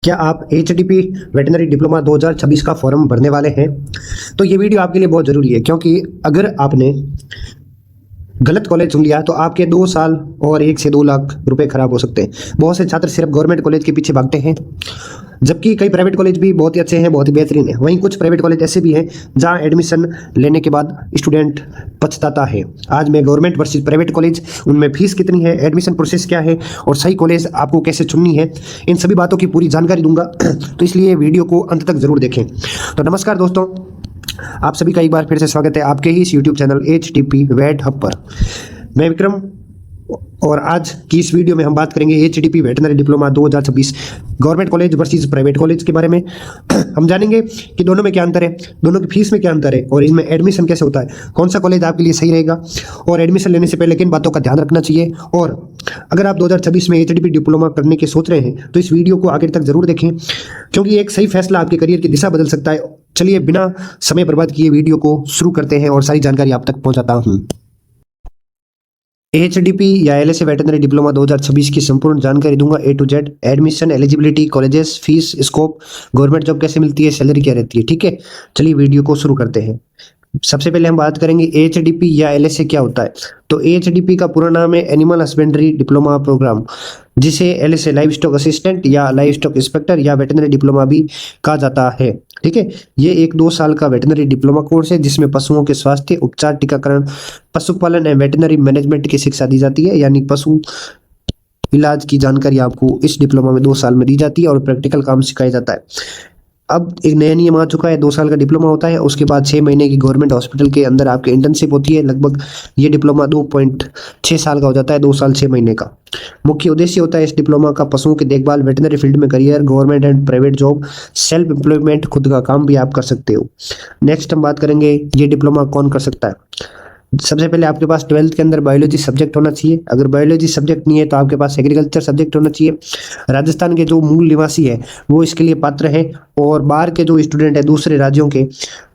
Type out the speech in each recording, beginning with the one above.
क्या आप HDP veterinary diploma 2026 का फॉर्म भरने वाले हैं? तो ये वीडियो आपके लिए बहुत ज़रूरी है, क्योंकि अगर आपने गलत कॉलेज चुन लिया तो आपके 2 साल और 1 से 2 लाख रुपए खराब हो सकते हैं। बहुत से छात्र सिर्फ गवर्नमेंट कॉलेज के पीछे भागते हैं, जबकि कई प्राइवेट कॉलेज भी बहुत ही अच्छे हैं, बहुत ही बेहतरीन है। वहीं कुछ प्राइवेट कॉलेज ऐसे भी हैं जहां एडमिशन लेने के बाद स्टूडेंट पछताता है। आज मैं गवर्नमेंट वर्सेस प्राइवेट कॉलेज, उनमें फीस कितनी है, एडमिशन प्रोसेस क्या है और सही कॉलेज आपको कैसे चुननी है, इन सभी बातों की पूरी जानकारी दूंगा। तो इसलिए वीडियो को अंत तक जरूर देखें। तो नमस्कार दोस्तों, आप सभी का एक बार फिर से स्वागत है आपके ही इस यूट्यूब चैनल एचडीपी वेट हब पर। मैं विक्रम, और आज की इस वीडियो में हम बात करेंगे HDP veterinary diploma 2026 government college versus private college के बारे में। हम जानेंगे कि दोनों में क्या अंतर है, दोनों की फीस में क्या अंतर है और इनमें एडमिशन कैसे होता है, कौन सा कॉलेज आपके लिए सही रहेगा और एडमिशन लेने से पहले किन बातों का ध्यान रखना चाहिए। और अगर आप 2026 में एचडीपी डिप्लोमा करने के सोच रहे हैं तो इस वीडियो को आखिर तक जरूर देखें, क्योंकि एक सही फैसला आपके करियर की दिशा बदल सकता है। चलिए बिना समय बर्बाद किए वीडियो को शुरू करते हैं और सारी जानकारी आप तक पहुंचाता हूं। एचडीपी या एलएसए वेटनरी डिप्लोमा 2026 की संपूर्ण जानकारी दूंगा, A to Z. Admission, eligibility, colleges, fees, scope, government job कैसे मिलती है, सैलरी क्या रहती है। ठीक है, चलिए वीडियो को शुरू करते हैं। सबसे पहले हम बात करेंगे एचडीपी या एलएसए क्या होता है। तो एचडीपी का पूरा नाम है एनिमल हस्बेंड्री डिप्लोमा प्रोग्राम, जिसे एलएसए लाइव स्टॉक असिस्टेंट या लाइव स्टॉक इंस्पेक्टर या वेटनरी डिप्लोमा भी कहा जाता है। ठीक है, ये एक 2 साल का वेटनरी डिप्लोमा कोर्स है जिसमें पशुओं के स्वास्थ्य, उपचार, टीकाकरण, पशुपालन एवं वेटनरी मैनेजमेंट की शिक्षा दी जाती है। यानी पशु इलाज की जानकारी आपको इस डिप्लोमा में 2 साल में दी जाती है और प्रैक्टिकल काम सिखाया जाता है। अब एक नया नियम आ चुका है, 2 साल का डिप्लोमा होता है, उसके बाद 6 महीने की गवर्नमेंट हॉस्पिटल के अंदर आपकी इंटर्नशिप होती है। लगभग ये डिप्लोमा 2.6 साल का हो जाता है, 2 साल 6 महीने का। मुख्य उद्देश्य होता है इस डिप्लोमा का पशुओं की देखभाल, वेटनरी फील्ड में career, government and private job, self employment, खुद का काम भी आप कर सकते हो। नेक्स्ट हम बात करेंगे ये डिप्लोमा कौन कर सकता है। सबसे पहले आपके पास 12th के अंदर बायोलॉजी सब्जेक्ट होना चाहिए। अगर बायोलॉजी सब्जेक्ट नहीं है तो आपके पास एग्रीकल्चर सब्जेक्ट होना चाहिए। राजस्थान के जो मूल निवासी है वो इसके लिए पात्र है, और बाहर के जो स्टूडेंट है दूसरे राज्यों के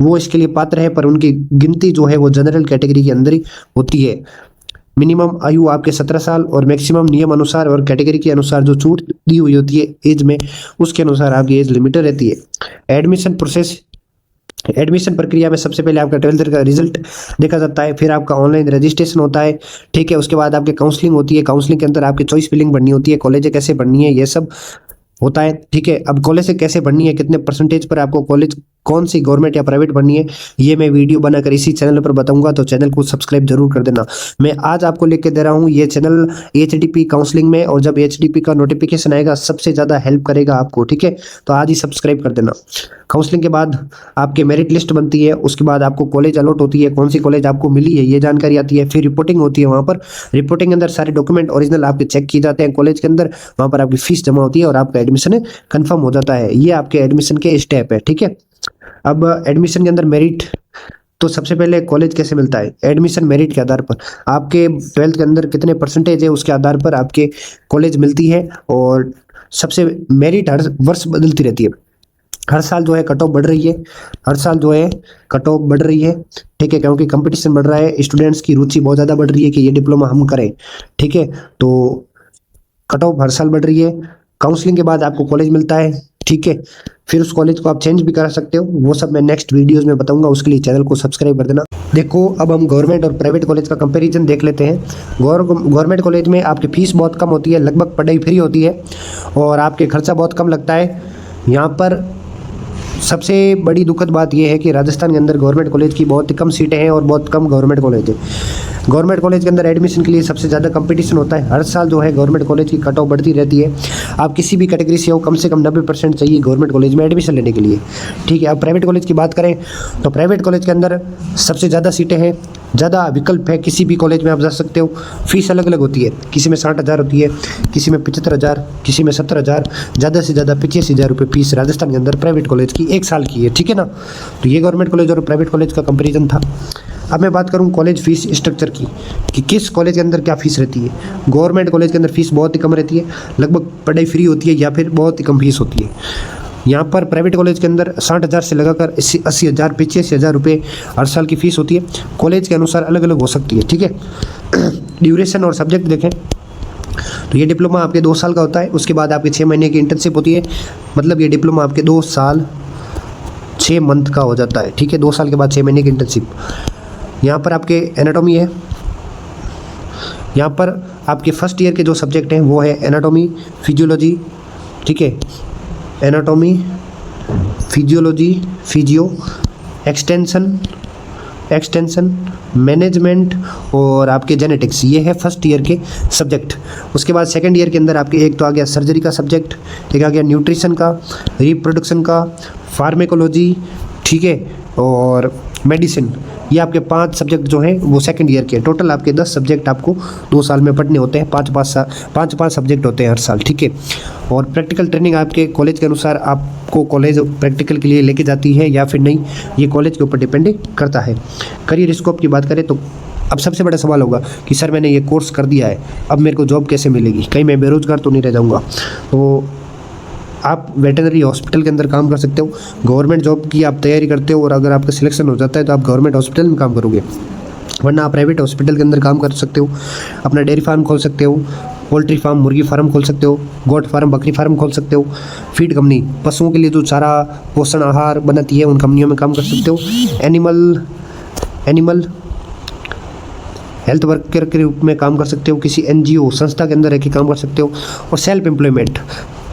वो इसके लिए पात्र है, पर उनकी गिनती जो है वो जनरल कैटेगरी के अंदर ही होती है। मिनिमम आयु आपके 17 साल और मैक्सिमम नियम अनुसार और कैटेगरी के अनुसार जो छूट दी हुई होती है एज में, उसके अनुसार आपकी एज लिमिटेड रहती है। एडमिशन प्रोसेस, एडमिशन प्रक्रिया में सबसे पहले आपका 12th का रिजल्ट देखा जाता है, फिर आपका ऑनलाइन रजिस्ट्रेशन होता है। ठीक है, उसके बाद आपकी काउंसलिंग होती है। काउंसलिंग के अंदर आपकी चॉइस फिलिंग भरनी होती है, कॉलेज कैसे भरनी है, ये सब होता है। ठीक है, अब कॉलेज से कैसे भरनी है, कितने परसेंटेज पर आपको कॉलेज कौन सी गवर्नमेंट या प्राइवेट भरनी है, ये मैं वीडियो बनाकर इसी चैनल पर बताऊंगा, तो चैनल को सब्सक्राइब जरूर कर देना। मैं आज आपको लेके दे रहा हूँ ये चैनल एचडीपी काउंसलिंग में, और जब एचडीपी का नोटिफिकेशन आएगा सबसे ज्यादा हेल्प करेगा आपको। ठीक है, तो आज ही सब्सक्राइब कर देना। काउंसलिंग के बाद आपके मेरिट लिस्ट बनती है, उसके बाद आपको कॉलेज अलॉट होती है, कौन सी कॉलेज आपको मिली है ये जानकारी आती है। फिर रिपोर्टिंग होती है, वहाँ पर रिपोर्टिंग के अंदर सारे डॉक्यूमेंट ओरिजिनल आपके चेक किए जाते हैं कॉलेज के अंदर। वहाँ पर आपकी फीस जमा होती है और आपका एडमिशन कंफर्म हो जाता है। ये आपके एडमिशन के स्टेप है। ठीक है, अब एडमिशन के अंदर मेरिट, तो सबसे पहले कॉलेज कैसे मिलता है। एडमिशन मेरिट के आधार पर, आपके 12th के अंदर कितने परसेंटेज है उसके आधार पर आपके कॉलेज मिलती है, और सबसे मेरिट हर वर्ष बदलती रहती है। हर साल जो है कट ऑफ बढ़ रही है, हर साल जो है कट ऑफ बढ़ रही है। ठीक है, क्योंकि कंपटीशन बढ़ रहा है, स्टूडेंट्स की रुचि बहुत ज़्यादा बढ़ रही है कि ये डिप्लोमा हम करें। ठीक है, तो कट ऑफ हर साल बढ़ रही है। काउंसलिंग के बाद आपको कॉलेज मिलता है। ठीक है, फिर उस कॉलेज को आप चेंज भी करा सकते हो, वो सब मैं नेक्स्ट वीडियोस में बताऊंगा, उसके लिए चैनल को सब्सक्राइब कर देना। देखो, अब हम गवर्नमेंट और प्राइवेट कॉलेज का कंपैरिजन देख लेते हैं। गवर्नमेंट कॉलेज में आपकी फीस बहुत कम होती है, लगभग पढ़ाई फ्री होती है और आपके खर्चा बहुत कम लगता है। यहाँ पर सबसे बड़ी दुखद बात यह है कि राजस्थान के अंदर गवर्नमेंट कॉलेज की बहुत ही कम सीटें हैं और बहुत कम गवर्नमेंट कॉलेज है। गवर्नमेंट कॉलेज के अंदर एडमिशन के लिए सबसे ज़्यादा कंपटीशन होता है। हर साल जो है गवर्नमेंट कॉलेज की कट ऑफ बढ़ती रहती है। आप किसी भी कैटेगरी से हो, कम से कम 90% चाहिए गवर्नमेंट कॉलेज में एडमिशन लेने के लिए। ठीक है, अब प्राइवेट कॉलेज की बात करें तो प्राइवेट कॉलेज के अंदर सबसे ज़्यादा सीटें हैं, ज़्यादा विकल्प है, किसी भी कॉलेज में आप जा सकते हो। फीस अलग अलग होती है, किसी में 60,000 होती है, किसी में 75,000, किसी में 70,000, ज़्यादा से ज़्यादा 85,000 रुपये फीस राजस्थान के अंदर प्राइवेट कॉलेज की 1 साल की है। ठीक है ना, तो ये गवर्नमेंट कॉलेज और प्राइवेट कॉलेज का कंपेरिजन था। अब मैं बात करूं कॉलेज फीस स्ट्रक्चर की, कि किस कॉलेज के अंदर क्या फीस रहती है। गवर्नमेंट कॉलेज के अंदर फीस बहुत ही कम रहती है, लगभग पढ़ाई फ्री होती है या फिर बहुत ही कम फीस होती है। यहाँ पर प्राइवेट कॉलेज के अंदर 60,000 से लगाकर 80,000, 85,000 रुपये हर साल की फीस होती है। कॉलेज के अनुसार अलग अलग हो सकती है। ठीक है, ड्यूरेशन और सब्जेक्ट देखें तो ये डिप्लोमा आपके 2 साल का होता है, उसके बाद आपकी 6 महीने की इंटर्नशिप होती है। मतलब ये डिप्लोमा आपके 2 साल 6 मंथ का हो जाता है, ठीक है। 2 साल के बाद 6 महीने की इंटर्नशिप। यहाँ पर आपके एनाटॉमी है। यहाँ पर आपके फर्स्ट ईयर के जो सब्जेक्ट हैं वो है एनाटॉमी, फिजियोलॉजी, ठीक है, anatomy, physiology, physio, extension, management और आपके जेनेटिक्स, ये है फर्स्ट ईयर के सब्जेक्ट। उसके बाद सेकंड ईयर के अंदर आपके एक तो आ गया सर्जरी का सब्जेक्ट, एक आ गया न्यूट्रिशन का, रिप्रोडक्शन का, फार्मेकोलॉजी, ठीक है, और मेडिसिन। ये आपके 5 सब्जेक्ट जो हैं वो सेकंड ईयर के। टोटल आपके 10 सब्जेक्ट आपको 2 साल में पढ़ने होते हैं। 5 सब्जेक्ट होते हैं हर साल, ठीक है। और प्रैक्टिकल ट्रेनिंग आपके कॉलेज के अनुसार आपको कॉलेज प्रैक्टिकल के लिए लेके जाती है या फिर नहीं, ये कॉलेज के ऊपर डिपेंड करता है। करियर स्कोप की बात करें तो अब सबसे बड़ा सवाल होगा कि सर मैंने ये कोर्स कर दिया है, अब मेरे को जॉब कैसे मिलेगी, कहीं मैं बेरोजगार तो नहीं रह जाऊँगा। तो आप वेटरनरी हॉस्पिटल के अंदर काम कर सकते हो। गवर्नमेंट जॉब की आप तैयारी करते हो और अगर आपका सिलेक्शन हो जाता है तो आप गवर्नमेंट हॉस्पिटल में काम करोगे, वरना आप प्राइवेट हॉस्पिटल के अंदर काम कर सकते हो। अपना डेयरी फार्म खोल सकते हो, पोल्ट्री फार्म, मुर्गी फार्म खोल सकते हो, गोट फार्म, बकरी फार्म खोल सकते हो, फीड कंपनी, पशुओं के लिए जो चारा पोषण आहार बनाती है उन कंपनियों में काम कर सकते हो। एनिमल हेल्थ वर्कर के रूप में काम कर सकते हो, किसी NGO संस्था के अंदर रह के काम कर सकते हो। और सेल्फ एम्प्लॉयमेंट,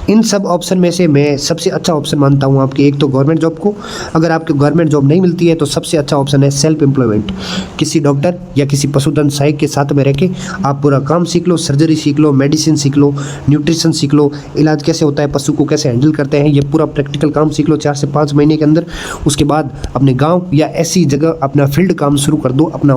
इन सब ऑप्शन में से मैं सबसे अच्छा ऑप्शन मानता हूँ आपकी एक तो गवर्नमेंट जॉब को। अगर आपको गवर्नमेंट जॉब नहीं मिलती है तो सबसे अच्छा ऑप्शन है सेल्फ एम्प्लॉयमेंट। किसी डॉक्टर या किसी पशुधन सहायक के साथ में रह के आप पूरा काम सीख लो, सर्जरी सीख लो, मेडिसिन सीख लो, न्यूट्रिशन सीख लो, इलाज कैसे होता है, पशु को कैसे हैंडल करते हैं, ये पूरा प्रैक्टिकल काम सीख लो 4 से 5 महीने के अंदर। उसके बाद अपने गाँव या ऐसी जगह अपना फील्ड काम शुरू कर दो, अपना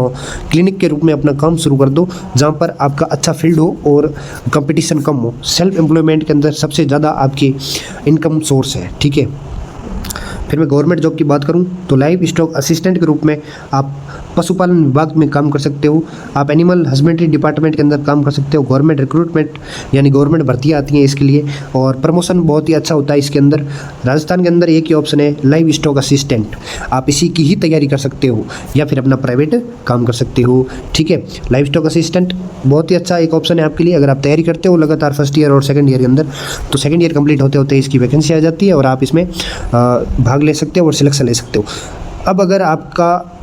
क्लिनिक के रूप में अपना काम शुरू कर दो जहाँ पर आपका अच्छा फील्ड हो और कंपटीशन कम हो। सेल्फ एम्प्लॉयमेंट के अंदर सबसे ज़्यादा आपकी इनकम सोर्स है, ठीक है। फिर मैं गवर्नमेंट जॉब की बात करूं तो लाइव स्टॉक असिस्टेंट के रूप में आप पशुपालन विभाग में काम कर सकते हो। आप एनिमल हस्बेंड्री डिपार्टमेंट के अंदर काम कर सकते हो। गवर्नमेंट रिक्रूटमेंट यानी गवर्नमेंट भर्तियाँ आती हैं इसके लिए और प्रमोशन बहुत ही अच्छा होता है इसके अंदर। राजस्थान के अंदर एक ही ऑप्शन है लाइव स्टॉक असिस्टेंट, आप इसी की ही तैयारी कर सकते हो या फिर अपना प्राइवेट काम कर सकते हो, ठीक है। लाइव स्टॉक असिस्टेंट बहुत ही अच्छा एक ऑप्शन है आपके लिए। अगर आप तैयारी करते हो लगातार फर्स्ट ईयर और सेकंड ईयर के अंदर तो सेकंड ईयर कंप्लीट होते होते इसकी वैकेंसी आ जाती है और आप इसमें भाग ले सकते हो और सिलेक्शन ले सकते हो। अब अगर आपका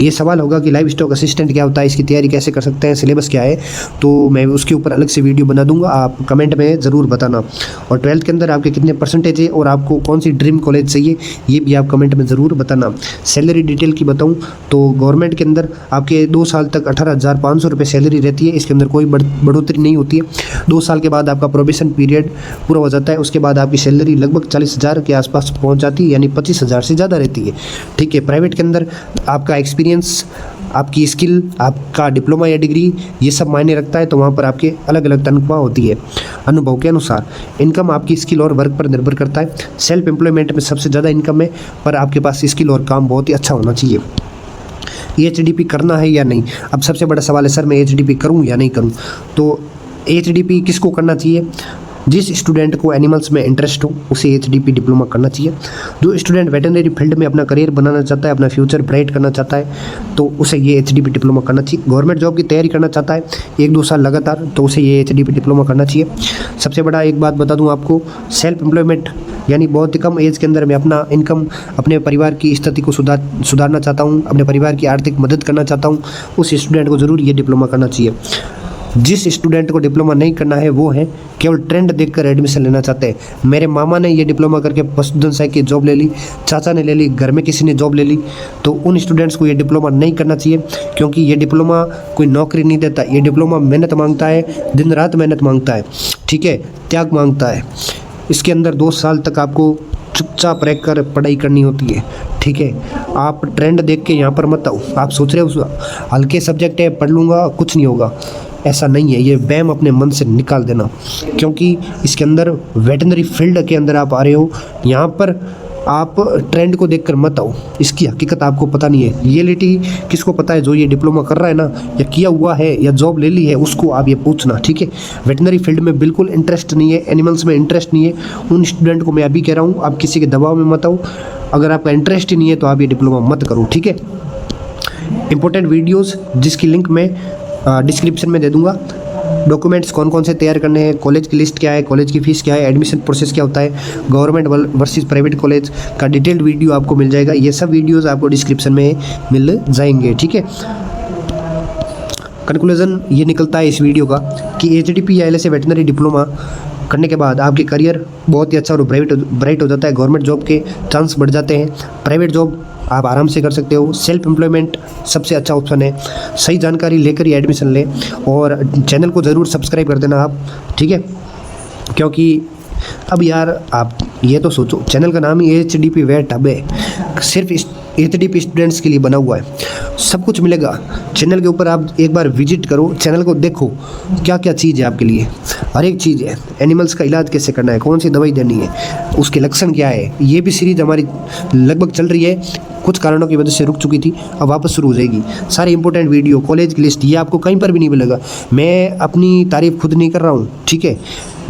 ये सवाल होगा कि लाइव स्टॉक असिस्टेंट क्या होता है, इसकी तैयारी कैसे कर सकते हैं, सिलेबस क्या है, तो मैं उसके ऊपर अलग से वीडियो बना दूंगा, आप कमेंट में ज़रूर बताना। और 12th के अंदर आपके कितने परसेंटेज है और आपको कौन सी ड्रीम कॉलेज चाहिए ये भी आप कमेंट में ज़रूर बताना। सैलरी डिटेल की बताऊँ तो गवर्नमेंट के अंदर आपके 2 साल तक 18,500 रुपये सैलरी रहती है। इसके अंदर कोई बढ़ोतरी नहीं होती है। 2 साल के बाद आपका प्रोबेशन पीरियड पूरा हो जाता है, उसके बाद आपकी सैलरी लगभग 40,000 के आसपास पहुँच जाती है, यानी 25,000 से ज़्यादा रहती है, ठीक है। प्राइवेट के अंदर आपका एक्सपीरियंस, आपकी स्किल, आपका डिप्लोमा या डिग्री ये सब मायने रखता है, तो वहाँ पर आपके अलग अलग तनख्वाह होती है अनुभव के अनुसार। इनकम आपकी स्किल और वर्क पर निर्भर करता है। सेल्फ एम्प्लॉयमेंट में सबसे ज़्यादा इनकम है, पर आपके पास स्किल और काम बहुत ही अच्छा होना चाहिए। HDP करना है या नहीं, अब सबसे बड़ा सवाल है सर मैं HDP करूँ या नहीं करूँ। तो HDP किसको करना चाहिए? जिस स्टूडेंट को एनिमल्स में इंटरेस्ट हो उसे HDP डिप्लोमा करना चाहिए। जो स्टूडेंट वेटरनरी फील्ड में अपना करियर बनाना चाहता है, अपना फ्यूचर ब्राइट करना चाहता है, तो उसे ये HDP डिप्लोमा करना चाहिए। गवर्नमेंट जॉब की तैयारी करना चाहता है 1-2 साल लगातार, तो उसे ये HDP डिप्लोमा करना चाहिए। सबसे बड़ा एक बात बता दूं आपको, सेल्फ एम्प्लॉयमेंट यानी बहुत ही कम एज के अंदर मैं अपना इनकम, अपने परिवार की स्थिति को सुधारना चाहता हूँ, अपने परिवार की आर्थिक मदद करना चाहता हूँ, उस स्टूडेंट को ज़रूर ये डिप्लोमा करना चाहिए। जिस स्टूडेंट को डिप्लोमा नहीं करना है वो है केवल ट्रेंड देखकर एडमिशन लेना चाहते हैं। मेरे मामा ने ये डिप्लोमा करके पशुधन सहायक की जॉब ले ली, चाचा ने ले ली, घर में किसी ने जॉब ले ली, तो उन स्टूडेंट्स को ये डिप्लोमा नहीं करना चाहिए, क्योंकि ये डिप्लोमा कोई नौकरी नहीं देता। ये डिप्लोमा मेहनत मांगता है, दिन रात मेहनत मांगता है, ठीक है, त्याग मांगता है। इसके अंदर 2 साल तक आपको चुपचाप रह कर पढ़ाई करनी होती है, ठीक है। आप ट्रेंड देख के यहाँ पर मत आओ। आप सोच रहे हो हल्के सब्जेक्ट है पढ़ लूँगा कुछ नहीं होगा, ऐसा नहीं है। ये वहम अपने मन से निकाल देना, क्योंकि इसके अंदर वेटरनरी फील्ड के अंदर आप आ रहे हो, यहाँ पर आप ट्रेंड को देखकर मत आओ। इसकी हकीकत आपको पता नहीं है। रियलिटी किसको पता है? जो ये डिप्लोमा कर रहा है ना, या किया हुआ है या जॉब ले ली है, उसको आप ये पूछना, ठीक है। वेटरनरी फील्ड में बिल्कुल इंटरेस्ट नहीं है, एनिमल्स में इंटरेस्ट नहीं है, उन स्टूडेंट को मैं अभी कह रहा हूँ आप किसी के दबाव में मत आओ। अगर आपका इंटरेस्ट ही नहीं है तो आप ये डिप्लोमा मत करो, ठीक है। इंपॉर्टेंट वीडियोज़ जिसकी लिंक मैं डिस्क्रिप्शन में दे दूँगा, डॉक्यूमेंट्स कौन कौन से तैयार करने हैं, कॉलेज की लिस्ट क्या है, कॉलेज की फ़ीस क्या है, एडमिशन प्रोसेस क्या होता है, गवर्नमेंट वर्सेस प्राइवेट कॉलेज का डिटेल्ड वीडियो आपको मिल जाएगा। ये सब वीडियोज़ आपको डिस्क्रिप्शन में मिल जाएंगे, ठीक है। कंक्लूजन ये निकलता है इस वीडियो का कि एचडीपी या एलएसए वेटनरी डिप्लोमा करने के बाद आपके करियर बहुत ही अच्छा और ब्राइट हो जाता है। गवर्नमेंट जॉब के चांस बढ़ जाते हैं, प्राइवेट जॉब आप आराम से कर सकते हो, सेल्फ एम्प्लॉयमेंट सबसे अच्छा ऑप्शन है। सही जानकारी लेकर ही एडमिशन लें और चैनल को ज़रूर सब्सक्राइब कर देना आप, ठीक है। क्योंकि अब यार आप ये तो सोचो, चैनल का नाम ही एचडीपी वेट हब है, सिर्फ एचडीपी स्टूडेंट्स के लिए बना हुआ है। सब कुछ मिलेगा चैनल के ऊपर, आप एक बार विजिट करो, चैनल को देखो क्या क्या चीज़ है आपके लिए, हर एक चीज़ है। एनिमल्स का इलाज कैसे करना है, कौन सी दवाई देनी है, उसके लक्षण क्या है, ये भी सीरीज हमारी लगभग चल रही है, कुछ कारणों की वजह से रुक चुकी थी, अब वापस शुरू हो जाएगी। सारे इंपॉर्टेंट वीडियो, कॉलेज की लिस्ट, ये आपको कहीं पर भी नहीं मिलेगा। मैं अपनी तारीफ खुद नहीं कर रहा हूँ, ठीक है।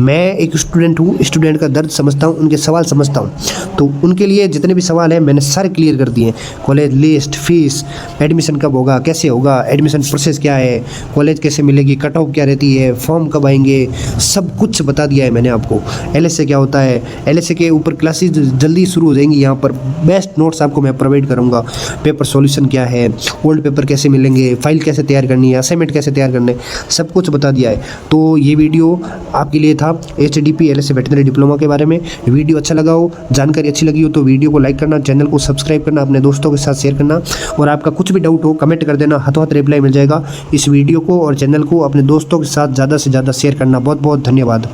मैं एक स्टूडेंट हूँ, स्टूडेंट का दर्द समझता हूँ, उनके सवाल समझता हूँ, तो उनके लिए जितने भी सवाल हैं मैंने सारे क्लियर कर दिए हैं। कॉलेज लिस्ट, फीस, एडमिशन कब होगा, कैसे होगा, एडमिशन प्रोसेस क्या है, कॉलेज कैसे मिलेगी, कट ऑफ क्या रहती है, फॉर्म कब आएंगे, सब कुछ बता दिया है मैंने आपको। एलएसए क्या होता है, एलएसए के ऊपर क्लासेस जल्दी शुरू हो जाएंगी, यहाँ पर बेस्ट नोट्स आपको मैं प्रोवाइड करूँगा। पेपर सॉल्यूशन क्या है, ओल्ड पेपर कैसे मिलेंगे, फाइल कैसे तैयार करनी है, असाइनमेंट कैसे तैयार करने, सब कुछ बता दिया है। तो ये वीडियो आपके लिए था एचडीपी एलएसए वेटनरी डिप्लोमा के बारे में। वीडियो अच्छा लगा हो, जानकारी अच्छी लगी हो तो वीडियो को लाइक करना, चैनल को सब्सक्राइब करना, अपने दोस्तों के साथ शेयर करना, और आपका कुछ भी डाउट हो कमेंट कर देना, हाथों हाथ रिप्लाई मिल जाएगा। इस वीडियो को और चैनल को अपने दोस्तों के साथ ज़्यादा से ज़्यादा शेयर करना। बहुत बहुत धन्यवाद।